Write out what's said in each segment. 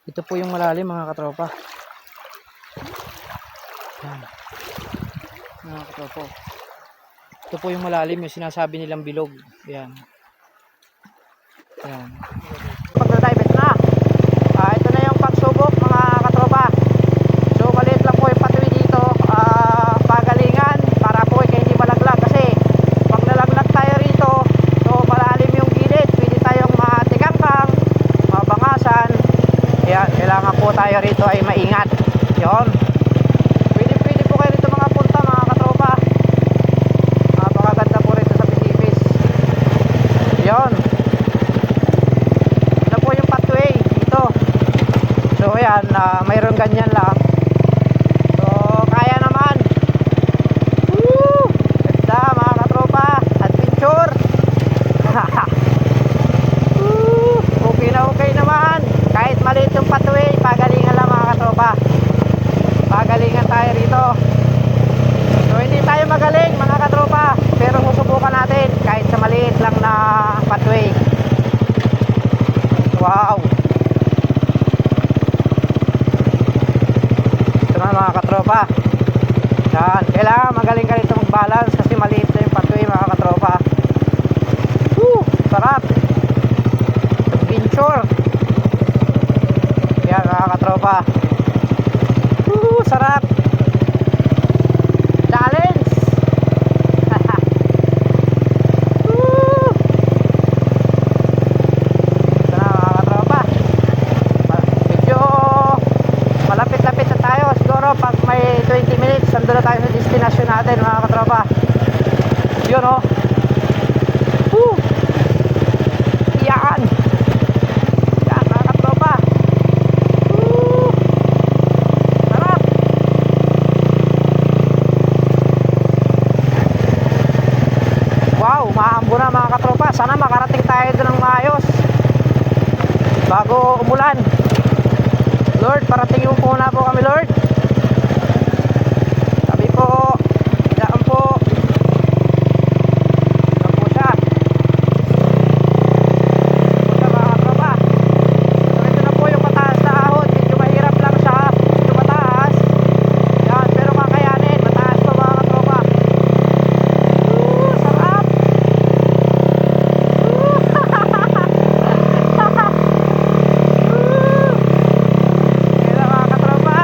Ito po yung malalim mga katropa. Yan. Mga katropa. Ito po yung malalim, yung sinasabi nilang bilog. Yan. Yan. Pagdadive na. Ito na yung pagsubok mga katropa. So maliit lang po yung patuloy dito. Pagalingan para po hindi malaglag. Kasi pag nalaglag tayo rito, so malalim yung gilid. Pwede tayong matikangkang, mabangasan. Yan, kailangan po tayo rito ay maingat. Yon. Pwede po kayo rito mga punta mga katropa. Napakaganda po rito sa Pitipis. Yon. Ito po yung pathway dito. So yan, mayroon ganyan lang. So kaya naman. Woo! Ganda mga katropa. Adventure. Okay naman. Kahit maliit yung pathway, pagalingan lang mga katropa. Pagalingan tayo rito. So hindi tayo magaling mga katropa, pero susubukan natin kahit sa maliit lang na pathway. Wow. Ito na mga katropa. Yan, kailangan magaling ka rito mag-balance kasi maliit na yung pathway mga katropa. Woo! Sarap. Adventure. Yan mga katropa. Woo! Sarap. Challenge. Woo! Ito na mga katropa. Medyo malapit-lapit na tayo. Siguro pag may 20 minutes nandun na tayo sa destination natin mga katropa. Yun o. Woo! Yan. Yan mga katropa. Woo! Sarap. Wow, maambo na mga katropa. Sana makarating tayo doon ng maayos bago umulan. Lord, paratingin mo muna po kami Lord. Sabi po, daan po. Daan po siya. Ito mga katropa. So ito na po yung mataas na ahon. Medyo mahirap lang siya. Medyo mataas. Yan, pero kakayanin. Mataas to mga katropa. Sarap. Kaya mga katropa,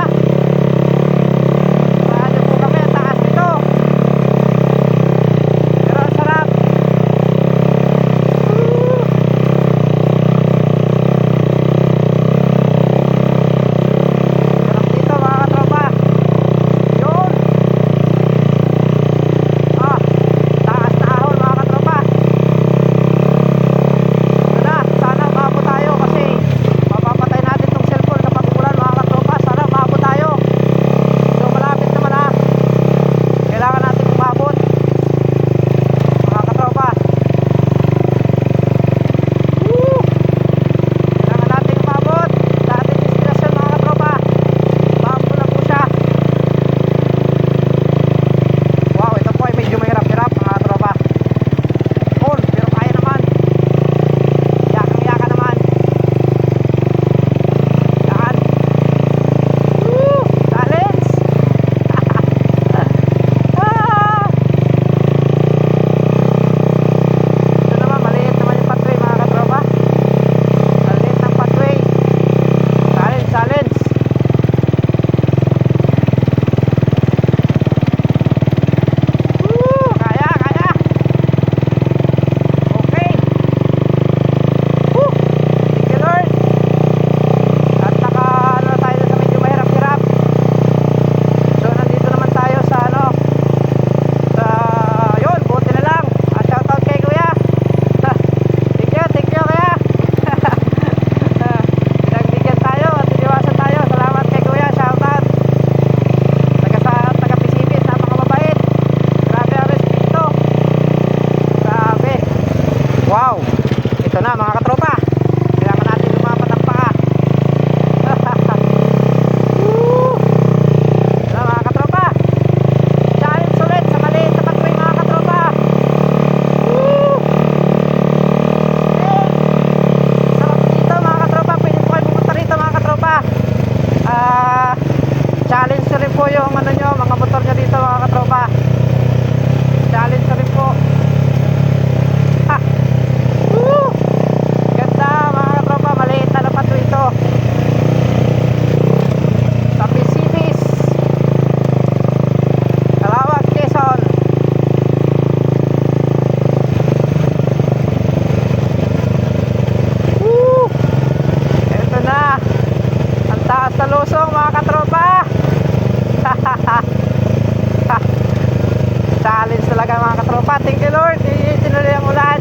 you Lord, tinuloy ang ulan.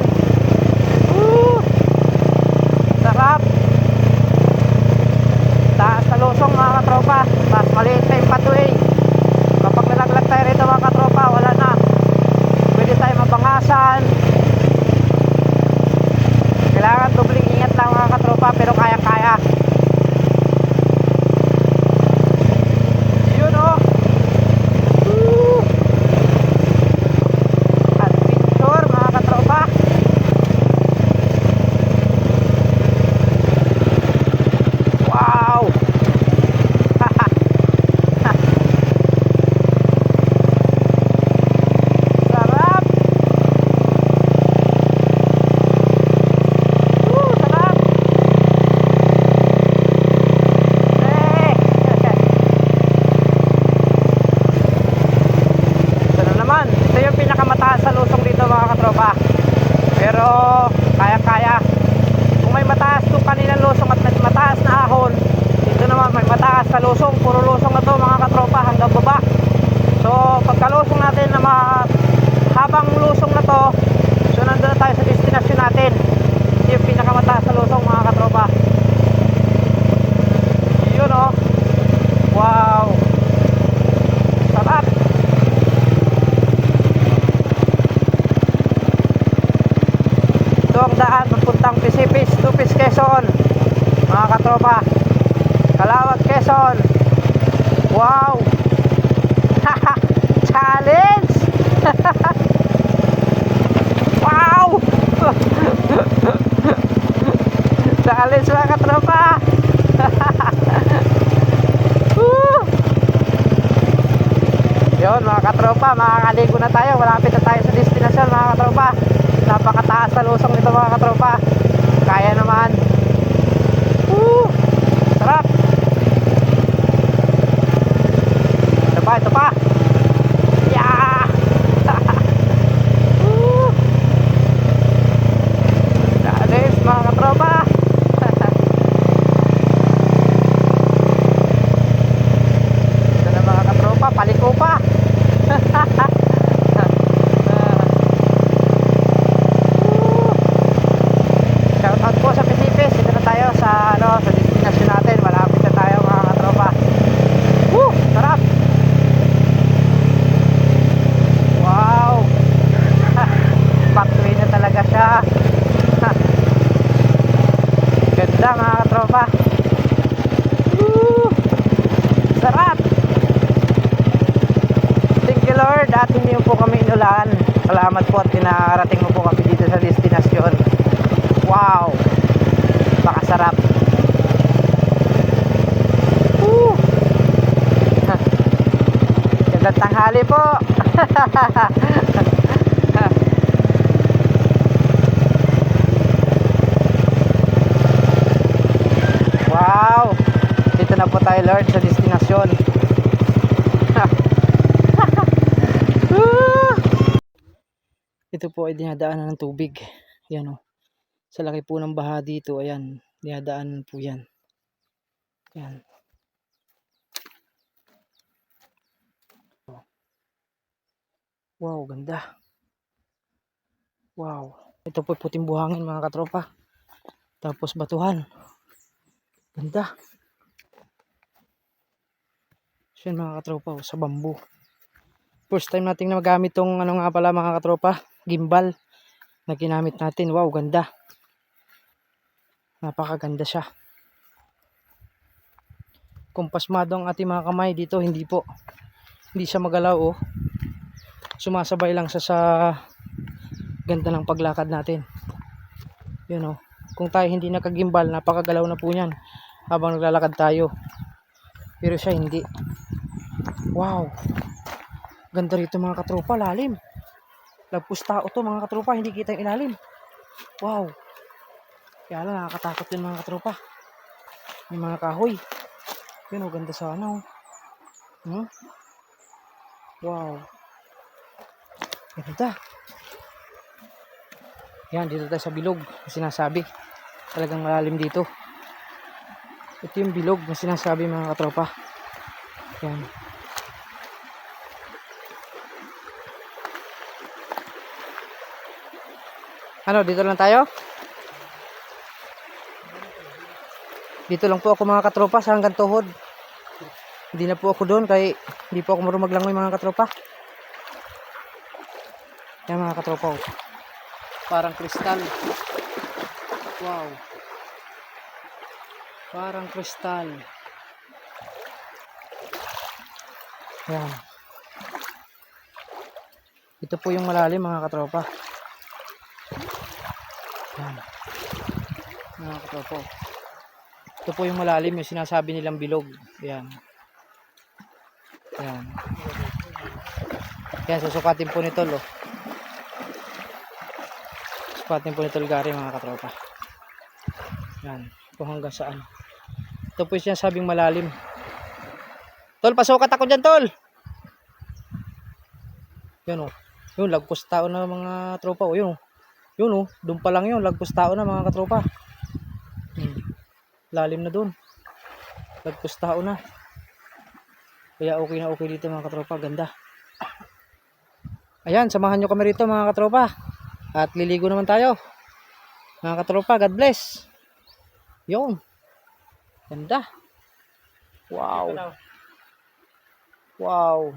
Woo! Sarap. Taas na lusong mga katropa. Mas maliit na yung pathway. Kapag nalaglag tayo rito mga katropa, wala na. Pwede tayo mabangasan. Kailangan dubling ingat lang mga katropa, pero kaya-kaya. Yun oh. Woo! Adventure mga katropa. Wow. Sarap. Sarap. Eh. Ito na naman. Ito yung pinakamataas sa lusong dito mga katropa. Pero kaya-kaya. Kung may mataas doon kaninang lusong at may mataas na ahon, dito naman may mataas sa lusong. Puro lusong na to mga katropa hanggang baba. So pagkalusong natin na habang lusong na to, so nandun na tayo sa destination natin. Ito yung pinakamataas sa lusong mga katropa. Yun oh. Wow. Sarap. Ito ang daan papuntang Pisipis, Tupis, Quezon mga katropa. Calawag, Quezon. Wow. Challenge. Wow. Challenge mga katropa. Yun mga katropa, makakaligo na tayo. Malapit na tayo sa destination mga katropa. Napakataas sa lusong nito mga katropa. Kaya naman. Sarap. Ito pa. Yeah. Challenge mga katropa. Ito na mga katropa, paliko pa. Shout out po sa Pisipis. Dito na tayo sa sa destination natin. Malapit na tayo mga katropa. Sarap. Wow. Pathway na talaga siya. Ganda mga katropa. Sarap. Thank you Lord at hindi mo po kami inulan. Salamat po at pinarating mo po kami dito sa destination. Wow. Pakasarap. Gandang tanghali po. Wow. Dito na po tayo Lord sa destination. Ito po ay dinadaanan ng tubig. Yan o. Sa laki po ng baha dito, ayan, dinadaanan po yan. Yan. Wow, ganda. Wow. Ito po puting buhangin mga katropa. Tapos batuhan. Ganda. Yan mga katropa, sa bamboo. First time nating magamit tong ano nga pala mga katropa, gimbal na ginamit natin. Wow, ganda. Napakaganda siya. Kung pasmado ang ating mga kamay dito, hindi po. Hindi siya magalaw oh. Sumasabay lang siya sa ganda ng paglakad natin. Yun oh. Kung tayo hindi nakagimbal, napakagalaw na po niyan habang naglalakad tayo. Pero siya hindi. Wow. Ganda rito mga katropa, lalim. Lagpus tao to mga katropa, hindi kita yung ilalim. Wow. Kaya lang nakakatakot din mga katropa. May mga kahoy. Yun oh, ganda sana oh. Wow. Ganda. Yan, dito tayo sa bilog na sinasabi. Talagang malalim dito. Ito yung bilog na sinasabi mga katropa. Yan. Ano, dito lang tayo? Dito lang po ako mga katropa sa hanggang tuhod. Hindi na po ako doon kaya hindi po ako marunong maglangoy mga katropa. Yan mga katropa. Oh. Parang kristal. Wow. Parang kristal. Yan. Ito po yung malalim mga katropa. Yan. Mga katropa. Ito po yung malalim, yung sinasabi nilang bilog. Yan. Yan. Yan, susukatin po nito lo. Susukatin po nito Gary mga katropa. Yan. Kung hanggang saan. Ito po yung sinasabing malalim. Tol, pasukat ako dyan, tol. Yun o. Yun, lagpos tao na mga tropa o. Yun o. Yun o. Doon pa lang yun. Lagpos tao na mga katropa. Lalim na doon. Lagpos tao na. Kaya okay na okay dito mga katropa. Ganda. Ayan, samahan nyo kami rito mga katropa. At liligo naman tayo. Mga katropa, God bless. Yun. Ganda. Wow. Wow.